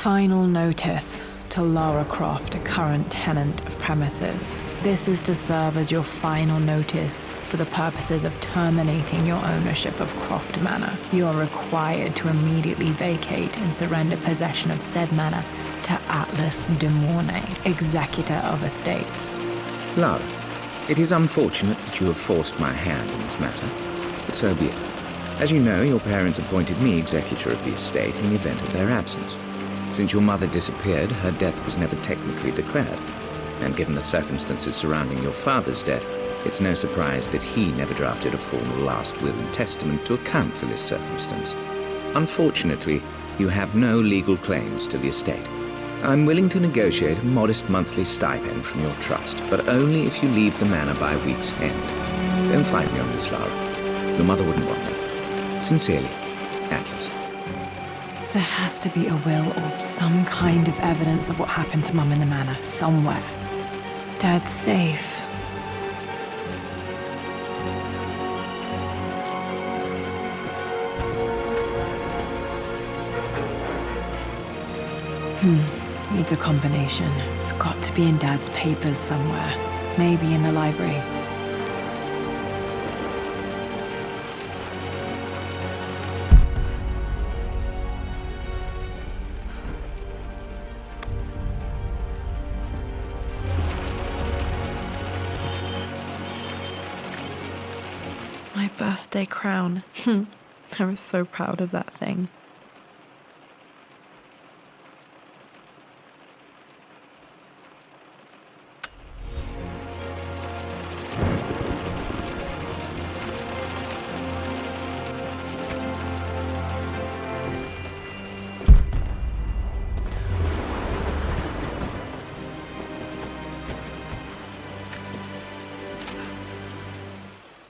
Final notice to Lara Croft, a current tenant of premises. This is to serve as your final notice for the purposes of terminating your ownership of Croft Manor. You are required to immediately vacate and surrender possession of said manor to Atlas de Mornay, executor of estates. Lara, it is unfortunate that you have forced my hand in this matter, but so be it. As you know, your parents appointed me executor of the estate in the event of their absence. Since your mother disappeared, her death was never technically declared. And given the circumstances surrounding your father's death, it's no surprise that he never drafted a formal last will and testament to account for this circumstance. Unfortunately, you have no legal claims to the estate. I'm willing to negotiate a modest monthly stipend from your trust, but only if you leave the manor by week's end. Don't fight me on this, Lara. Your mother wouldn't want that. Sincerely, Atlas. There has to be a will or some kind of evidence of what happened to Mum in the manor, somewhere. Dad's safe. Needs a combination. It's got to be in Dad's papers somewhere. Maybe in the library. My birthday crown. I was so proud of that thing.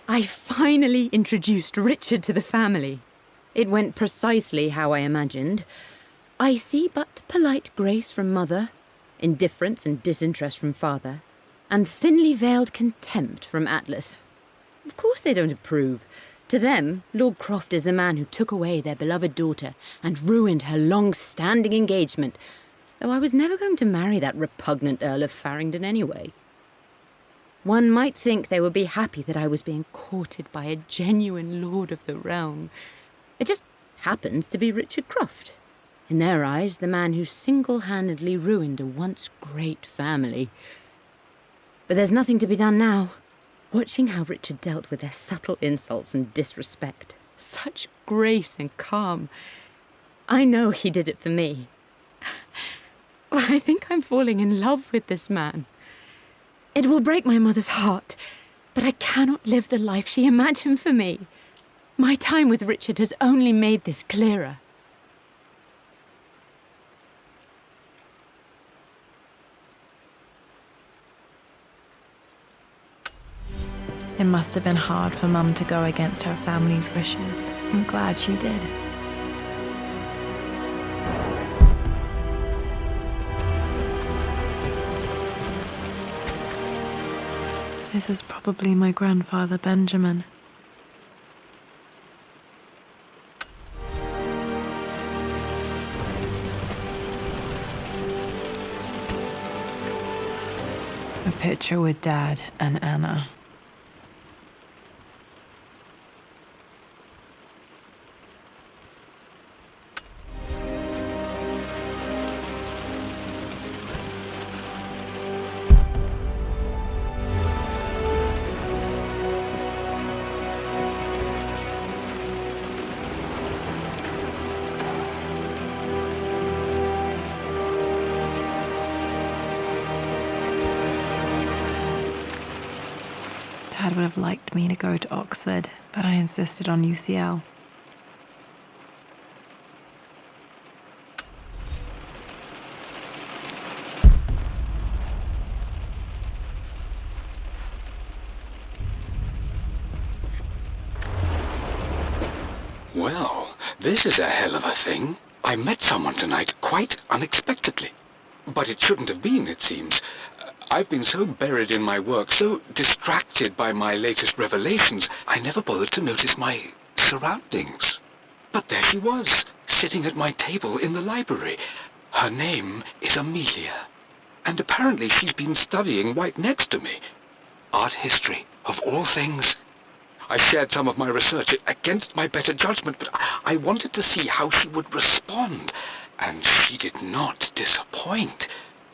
I finally introduced Richard to the family. It went precisely how I imagined. Icy but polite grace from mother, indifference and disinterest from father, and thinly veiled contempt from Atlas. Of course they don't approve. To them, Lord Croft is the man who took away their beloved daughter and ruined her long-standing engagement, though I was never going to marry that repugnant Earl of Farringdon anyway. One might think they would be happy that I was being courted by a genuine lord of the realm. It just happens to be Richard Croft. In their eyes, the man who single-handedly ruined a once great family. But there's nothing to be done now. Watching how Richard dealt with their subtle insults and disrespect. Such grace and calm. I know he did it for me. I think I'm falling in love with this man. It will break my mother's heart, but I cannot live the life she imagined for me. My time with Richard has only made this clearer. It must have been hard for Mum to go against her family's wishes. I'm glad she did. This is probably my grandfather, Benjamin. A picture with Dad and Anna. Dad would have liked me to go to Oxford, but I insisted on UCL. Well, this is a hell of a thing. I met someone tonight quite unexpectedly. But it shouldn't have been, it seems. I've been so buried in my work, so distracted by my latest revelations, I never bothered to notice my surroundings. But there she was, sitting at my table in the library. Her name is Amelia, and apparently she's been studying right next to me. Art history, of all things. I shared some of my research against my better judgment, but I wanted to see how she would respond, and she did not disappoint.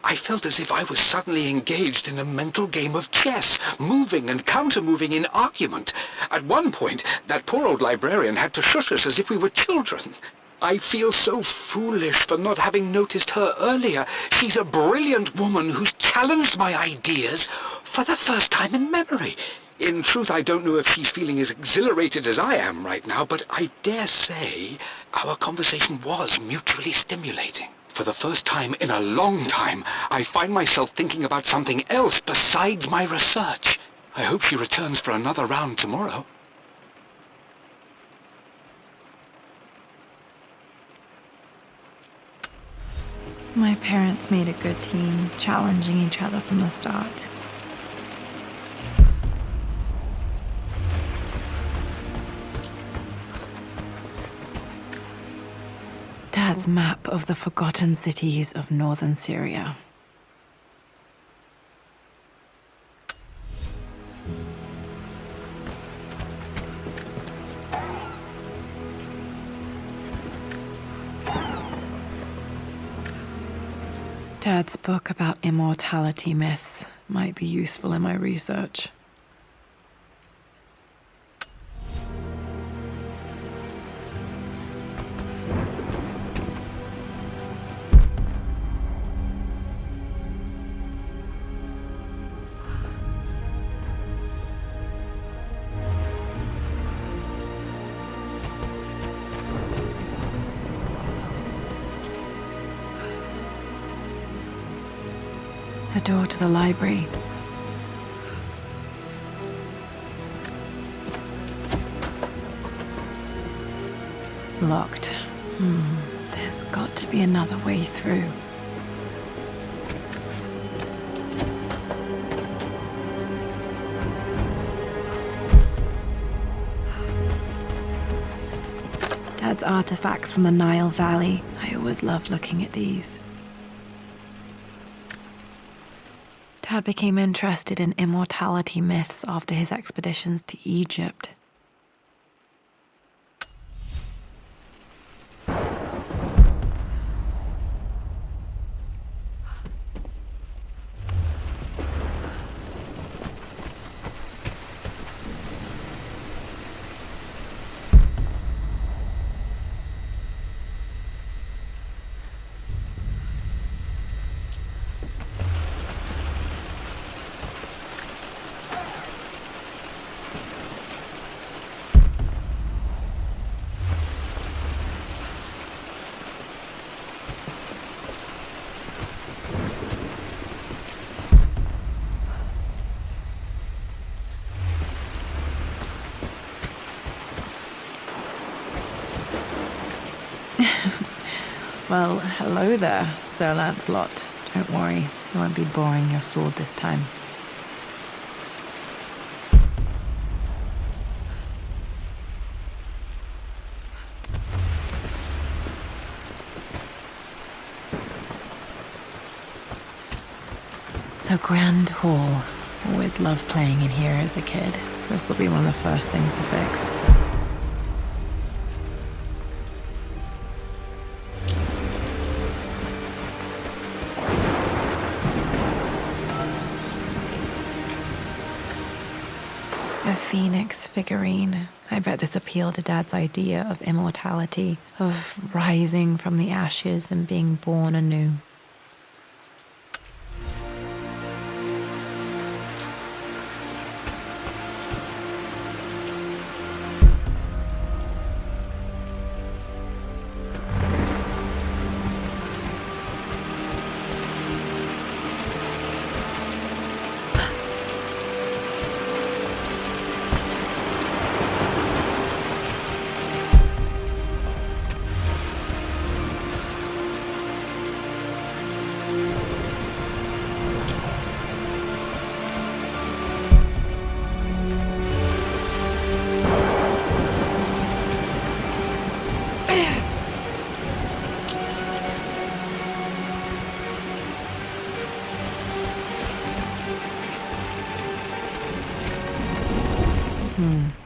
I felt as if I was suddenly engaged in a mental game of chess, moving and counter-moving in argument. At one point, that poor old librarian had to shush us as if we were children. I feel so foolish for not having noticed her earlier. She's a brilliant woman who's challenged my ideas for the first time in memory. In truth, I don't know if she's feeling as exhilarated as I am right now, but I dare say our conversation was mutually stimulating. For the first time in a long time, I find myself thinking about something else besides my research. I hope she returns for another round tomorrow. My parents made a good team, challenging each other from the start. Dad's map of the forgotten cities of northern Syria. Dad's book about immortality myths might be useful in my research. The door to the library. Locked. There's got to be another way through. Dad's artifacts from the Nile Valley. I always loved looking at these. Dad became interested in immortality myths after his expeditions to Egypt. Well, hello there, Sir Lancelot. Don't worry, I won't be boring your sword this time. The Grand Hall. Always loved playing in here as a kid. This will be one of the first things to fix. A phoenix figurine. I bet this appealed to Dad's idea of immortality, of rising from the ashes and being born anew.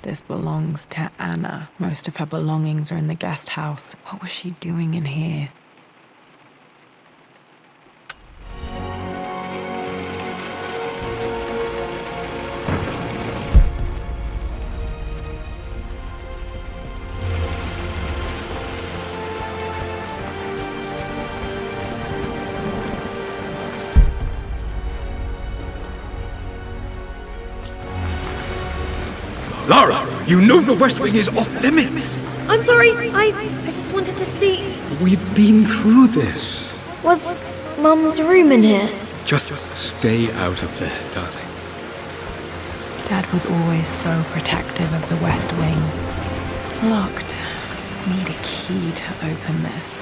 This belongs to Anna. Most of her belongings are in the guest house. What was she doing in here? Lara, you know the West Wing is off limits. I'm sorry, I just wanted to see... We've been through this. Was Mum's room in here? Just stay out of there, darling. Dad was always so protective of the West Wing. Locked. Need a key to open this.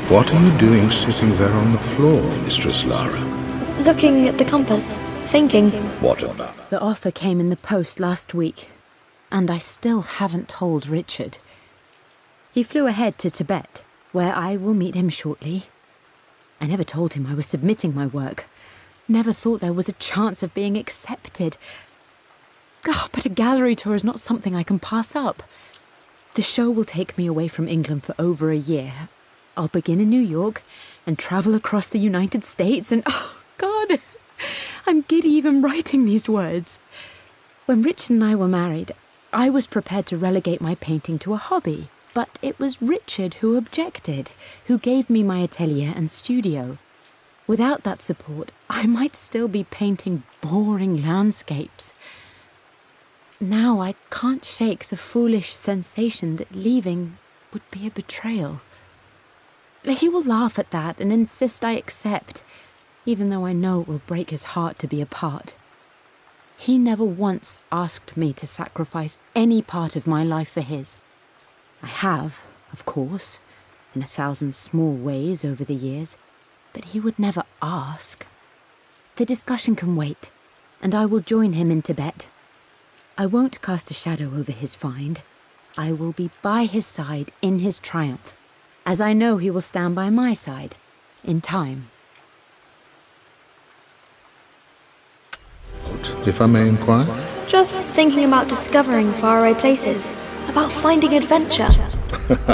What are you doing sitting there on the floor, Mistress Lara? Looking at the compass, thinking. What about? The offer came in the post last week, and I still haven't told Richard. He flew ahead to Tibet, where I will meet him shortly. I never told him I was submitting my work. Never thought there was a chance of being accepted. But a gallery tour is not something I can pass up. The show will take me away from England for over a year. I'll begin in New York and travel across the United States and, oh, God, I'm giddy even writing these words. When Richard and I were married, I was prepared to relegate my painting to a hobby, but it was Richard who objected, who gave me my atelier and studio. Without that support, I might still be painting boring landscapes. Now I can't shake the foolish sensation that leaving would be a betrayal. He will laugh at that and insist I accept, even though I know it will break his heart to be apart. He never once asked me to sacrifice any part of my life for his. I have, of course, in 1,000 small ways over the years, but he would never ask. The discussion can wait, and I will join him in Tibet. I won't cast a shadow over his find. I will be by his side in his triumph, as I know he will stand by my side, in time. If I may inquire? Just thinking about discovering faraway places, about finding adventure.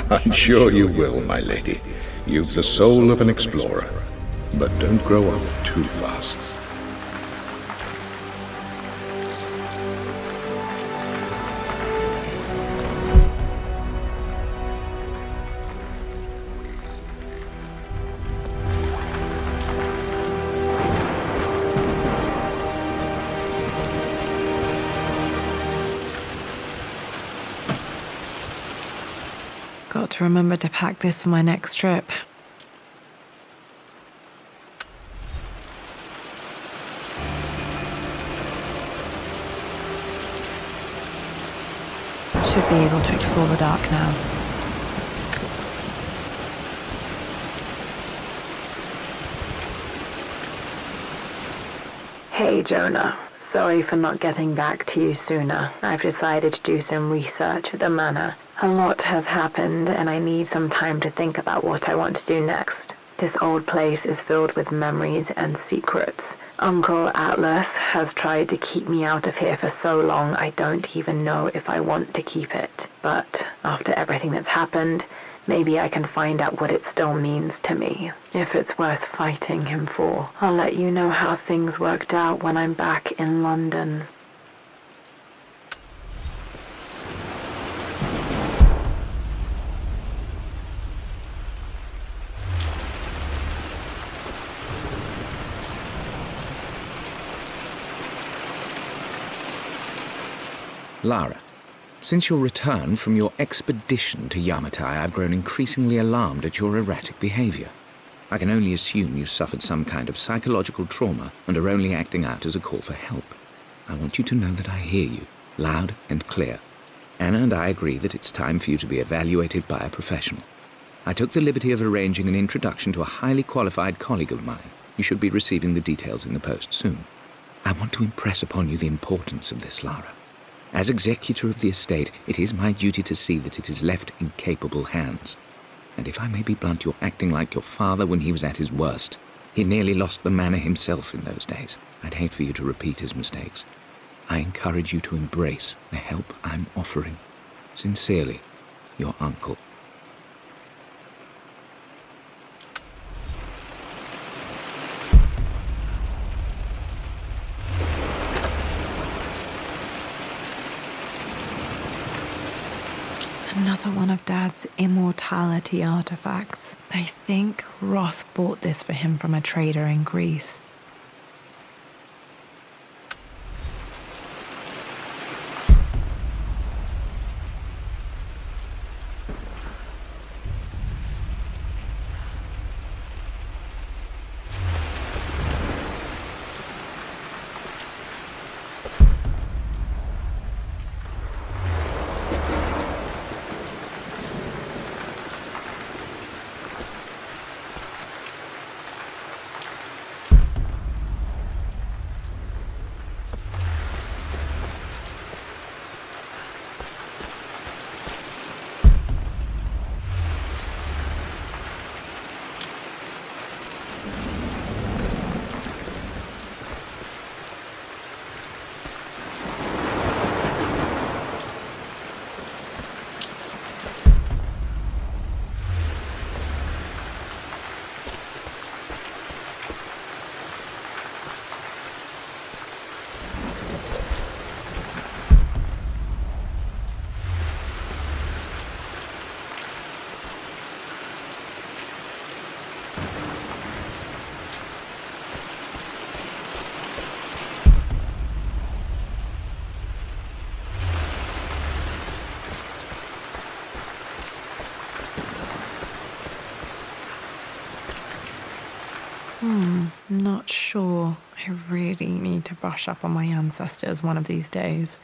I'm sure you will, my lady. You've the soul of an explorer. But don't grow up too fast. Got to remember to pack this for my next trip. Should be able to explore the dark now. Hey Jonah, sorry for not getting back to you sooner. I've decided to do some research at the manor. A lot has happened and I need some time to think about what I want to do next. This old place is filled with memories and secrets. Uncle Atlas has tried to keep me out of here for so long I don't even know if I want to keep it. But after everything that's happened, maybe I can find out what it still means to me. If it's worth fighting him for. I'll let you know how things worked out when I'm back in London. Lara, since your return from your expedition to Yamatai, I've grown increasingly alarmed at your erratic behavior. I can only assume you suffered some kind of psychological trauma and are only acting out as a call for help. I want you to know that I hear you, loud and clear. Anna and I agree that it's time for you to be evaluated by a professional. I took the liberty of arranging an introduction to a highly qualified colleague of mine. You should be receiving the details in the post soon. I want to impress upon you the importance of this, Lara. As executor of the estate, it is my duty to see that it is left in capable hands. And if I may be blunt, you're acting like your father when he was at his worst. He nearly lost the manor himself in those days. I'd hate for you to repeat his mistakes. I encourage you to embrace the help I'm offering. Sincerely, your uncle. Another one of Dad's immortality artifacts. I think Roth bought this for him from a trader in Greece. Not sure. I really need to brush up on my ancestors one of these days.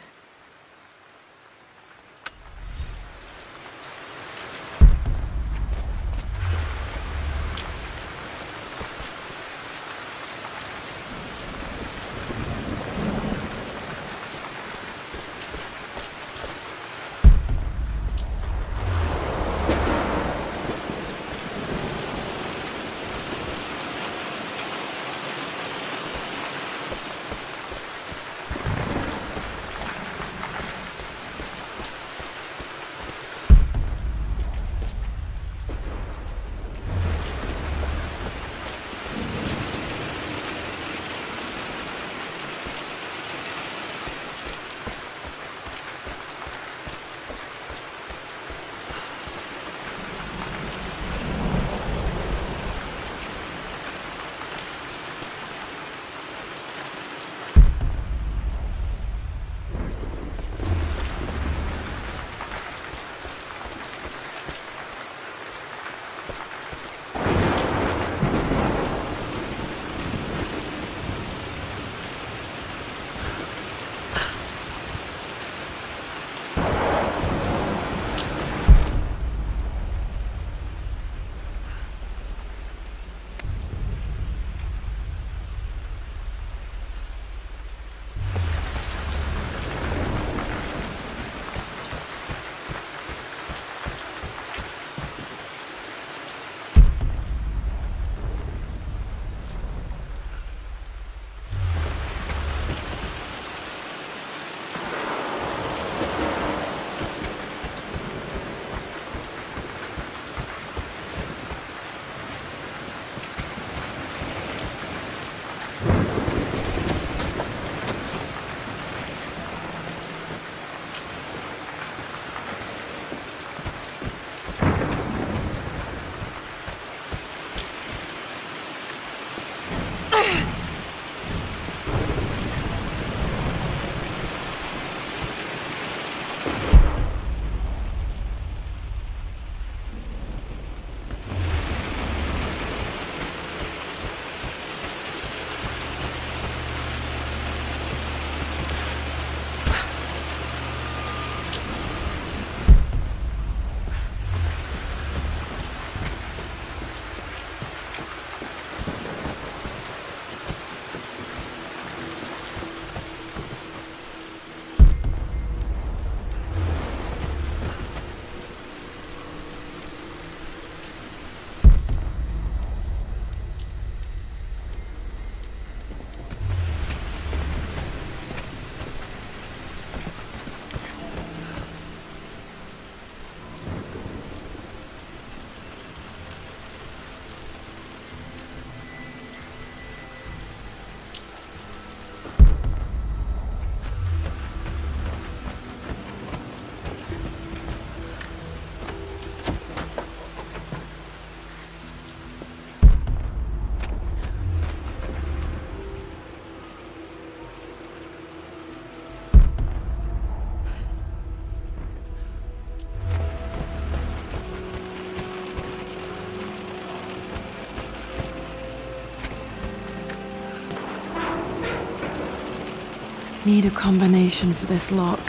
Need a combination for this lock.